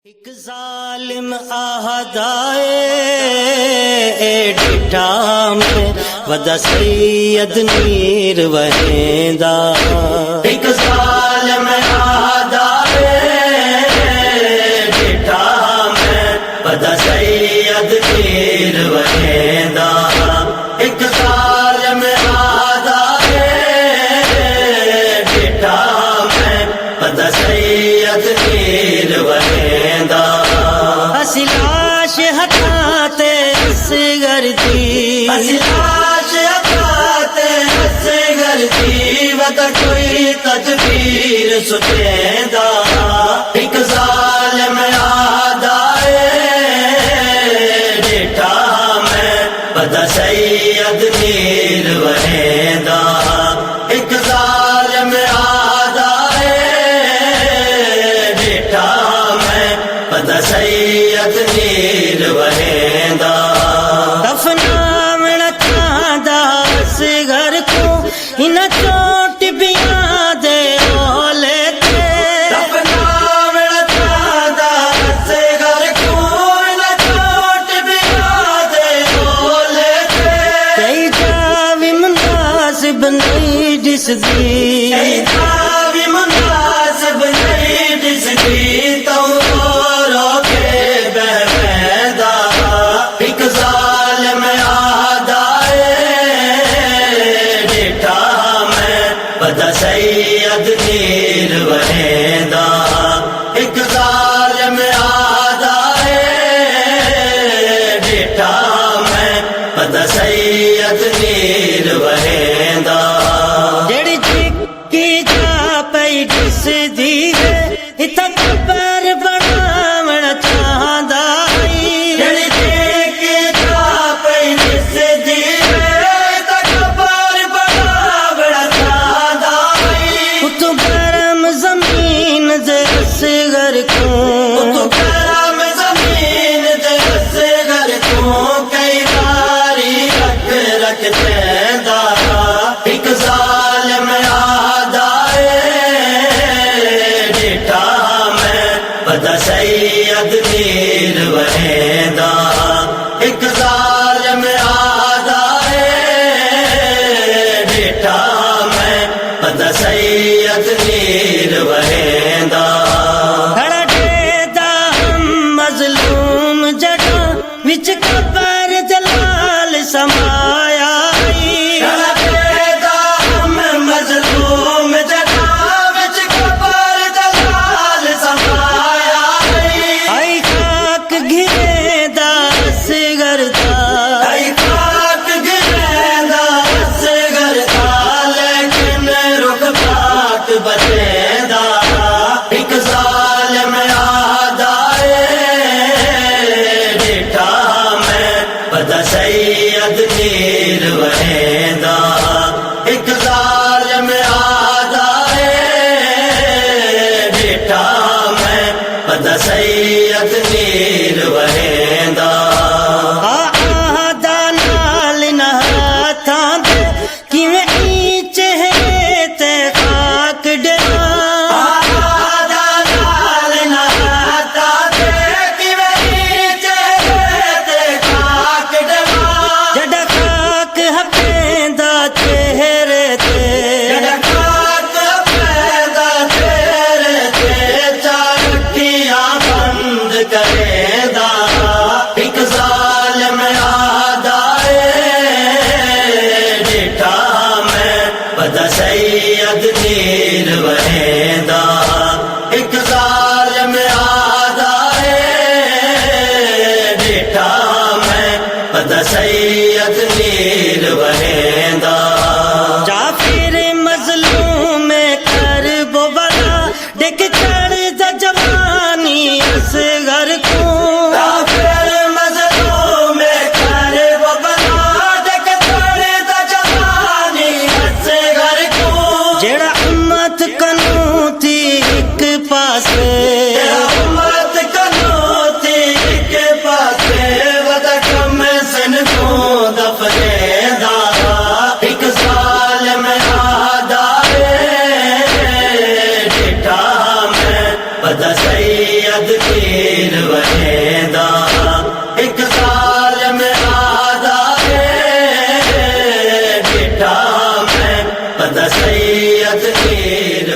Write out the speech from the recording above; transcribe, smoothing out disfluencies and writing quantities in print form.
एक जालिम आहदाए डिठा में वदा सैयद नीर वहेंदा। एक जालिम आहदाए डिठा में वदा सैयद नीर वहेंदा। एक जालिम आहदाए डिठा में वदा सैयद नीर वहेंदा। लाश हटाते असगर दी, लाश हटाते असगर दी वत कोई तजबीर सुतेंदा। एक जालिम आदाए डिठा में वदा सैयद नीर वहेंदा। एक जालिम आदाए डिठा में वदा सैयद नीर वहेंदा। दफनावण चांदा असगर को इन चोट बिया दे ओले ते। दफनावण चांदा असगर को इन चोट बिया दे ओले ते। कई जावी मुनासिब नहीं दिसदी, कई जावी मुनासिब नहीं दिसदी तो वदा सैयद नीर वहेंदा। एक जालिम आदाए डिठा में वदा सैयद नीर वहेंदा। जेड़ी चिक्की जा पई दिसदी है इता कबर बनावण चाहंदा। जेड़ी चिक्की जा पई दिसदी है इता कबर बनावण चाहंदा। तो गरम जमीन जैसे घर को, तो गरम जमीन जैसे घर को कई बारी रख रख देंदा। एक जालिम आदाए डिठा में वदा सैयद नीर वहेंदा। एक जालिम आदाए डिठा में वदा सैयद नीर वहेंदा। खड़ा देदा हम मजलूम जगह विच कबर जलाल समाया। खड़ा देदा हम मजलूम जगह विच कबर जलाल समाया। आई खाक घिरेदा असगर दा, आई खाक घिरेदा असगर दा लेकिन रुख बात बतेंदा। एक जालिम आदाए डिठा में वदा सैयद नीर वहेंदा। एक जालिम आदाए डिठा में वदा सैयद नीर वहेंदा। आदा नाल नहातां दे किवें चेहरे ते खाक डेरा। आदा नाल नहातां दे किवें चेहरे ते खाक डेरा। जड़ा खाक हपेंदा चेहरे ते, जड़ा खाक हपेंदा चेहरे ते चार अखियां बंद करेंदा। एक जालिम आदाए डिठा में वदा सैयद नीर वहेंदा। एक जालिम आदाए डिठा में वदा सैयद नीर वहेंदा। जाफिर मजलूम कर बो बला देख चढ़ जवानी असगर को। मीर वहेंदा एक साल में आदा है डिठा मैं पता सैयद मीर